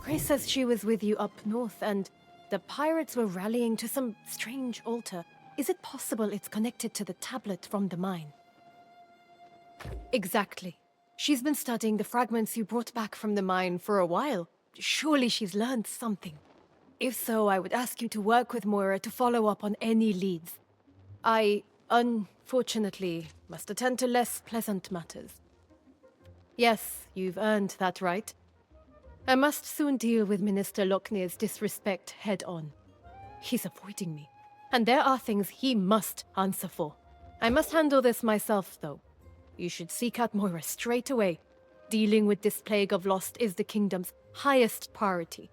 Grace says she was with you up north, and the pirates were rallying to some strange altar. Is it possible it's connected to the tablet from the mine? Exactly. She's been studying the fragments you brought back from the mine for a while. Surely she's learned something. If so, I would ask you to work with Moira to follow up on any leads. I, unfortunately, must attend to less pleasant matters. Yes, you've earned that right. I must soon deal with Minister Lochner's disrespect head-on. He's avoiding me, and there are things he must answer for. I must handle this myself, though. You should seek out Moira straight away. Dealing with this plague of lost is the kingdom's highest priority.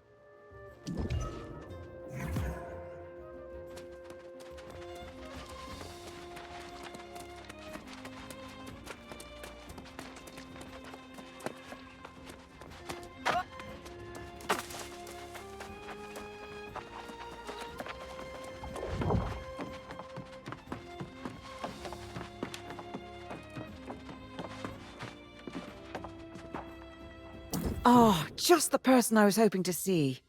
Oh, just the person I was hoping to see.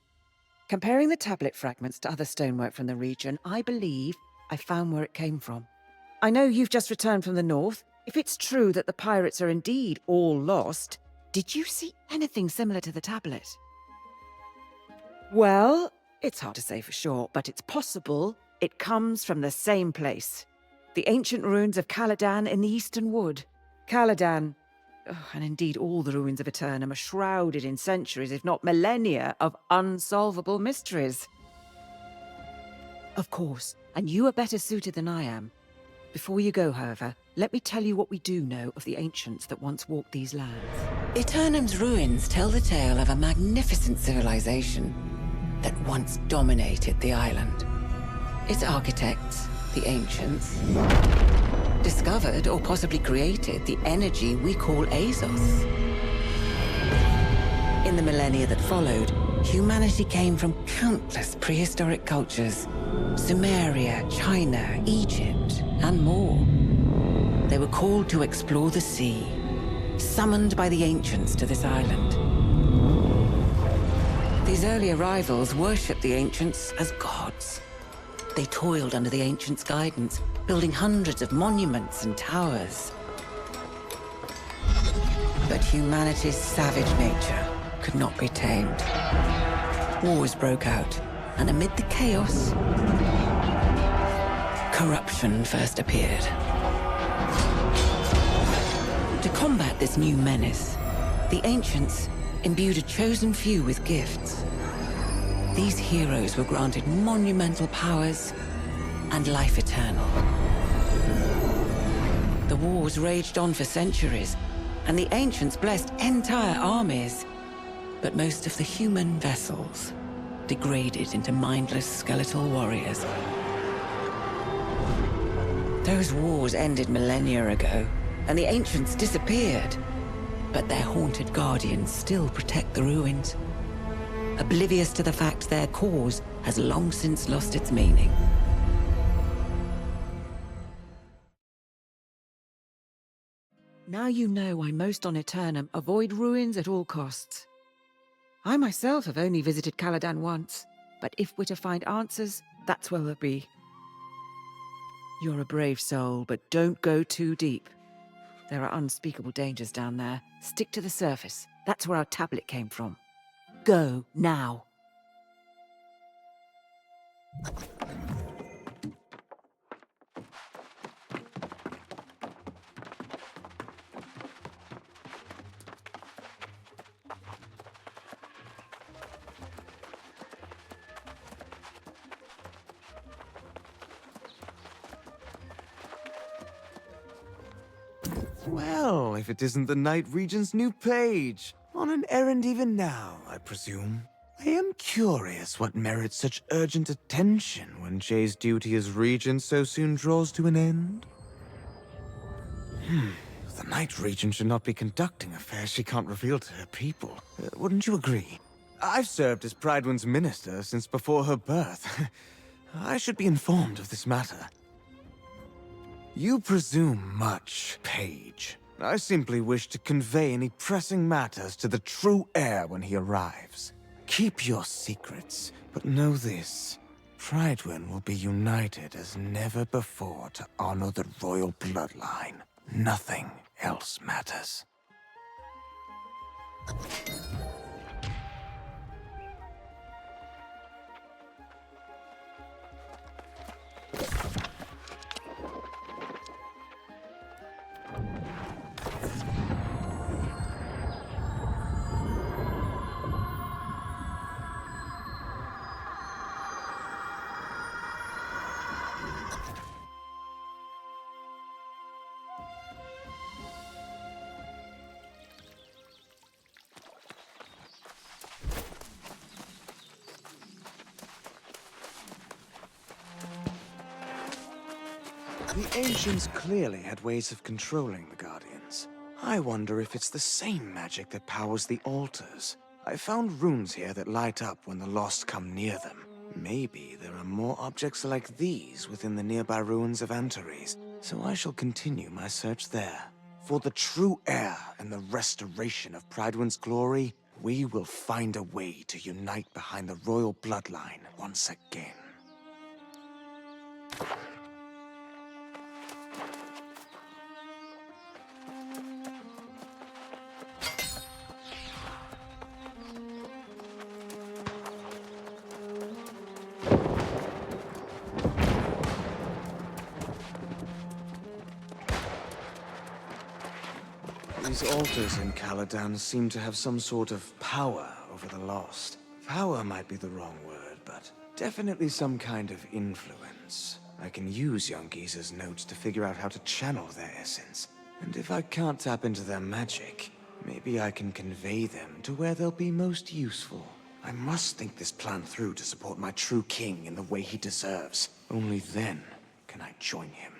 Comparing the tablet fragments to other stonework from the region, I believe I found where it came from. I know you've just returned from the north. If it's true that the pirates are indeed all lost, did you see anything similar to the tablet? Well, it's hard to say for sure, but it's possible it comes from the same place. The ancient ruins of Caladan in the Eastern Wood. Caladan, and indeed all the ruins of Aeternum, are shrouded in centuries, if not millennia, of unsolvable mysteries. Of course, and you are better suited than I am. Before you go, however, let me tell you what we do know of the ancients that once walked these lands. Aeternum's ruins tell the tale of a magnificent civilization that once dominated the island. Its architects, the ancients, discovered or possibly created the energy we call Azos. In the millennia that followed, humanity came from countless prehistoric cultures: Sumeria, China, Egypt, and more. They were called to explore the sea, summoned by the ancients to this island. These early arrivals worshipped the ancients as gods. They toiled under the ancients' guidance, building hundreds of monuments and towers. But humanity's savage nature could not be tamed. Wars broke out, and amid the chaos, corruption first appeared. To combat this new menace, the ancients imbued a chosen few with gifts. These heroes were granted monumental powers and life eternal. The wars raged on for centuries, and the ancients blessed entire armies. But most of the human vessels degraded into mindless skeletal warriors. Those wars ended millennia ago, and the ancients disappeared. But their haunted guardians still protect the ruins, oblivious to the fact their cause has long since lost its meaning. Now you know why most on Aeternum avoid ruins at all costs. I myself have only visited Caladan once, but if we're to find answers, that's where we'll be. You're a brave soul, but don't go too deep. There are unspeakable dangers down there. Stick to the surface. That's where our tablet came from. Go, now. Well, if it isn't the Night Regent's new page. On an errand even now, I presume. I am curious what merits such urgent attention when Jay's duty as Regent so soon draws to an end. The Night Regent should not be conducting affairs she can't reveal to her people. Wouldn't you agree? I've served as Pridewind's minister since before her birth. I should be informed of this matter. You presume much, Page. I simply wish to convey any pressing matters to the true heir when he arrives. Keep your secrets, but know this. Prydwen will be united as never before to honor the royal bloodline. Nothing else matters. The Ancients clearly had ways of controlling the Guardians. I wonder if it's the same magic that powers the altars. I found runes here that light up when the lost come near them. Maybe there are more objects like these within the nearby ruins of Antares, so I shall continue my search there. For the true heir and the restoration of Prydwen's glory, we will find a way to unite behind the royal bloodline once again. These altars in Caladan seem to have some sort of power over the lost. Power might be the wrong word, but definitely some kind of influence. I can use young Giza's notes to figure out how to channel their essence. And if I can't tap into their magic, maybe I can convey them to where they'll be most useful. I must think this plan through to support my true king in the way he deserves. Only then can I join him.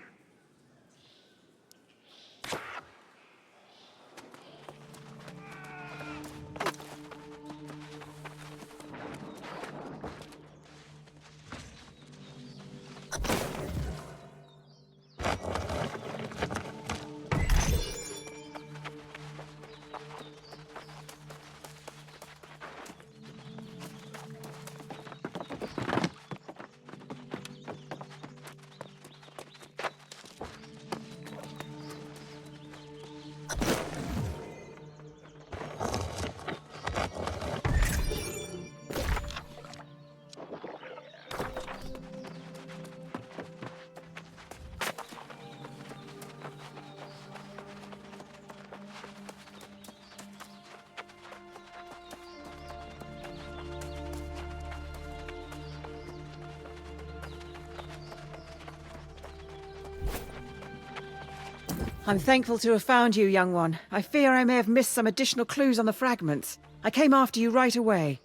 I'm thankful to have found you, young one. I fear I may have missed some additional clues on the fragments. I came after you right away.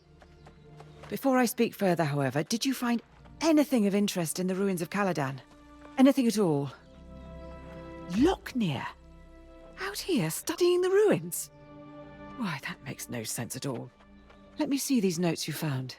Before I speak further, however, did you find anything of interest in the ruins of Caladan? Anything at all? Locknear? Out here, studying the ruins? Why, that makes no sense at all. Let me see these notes you found.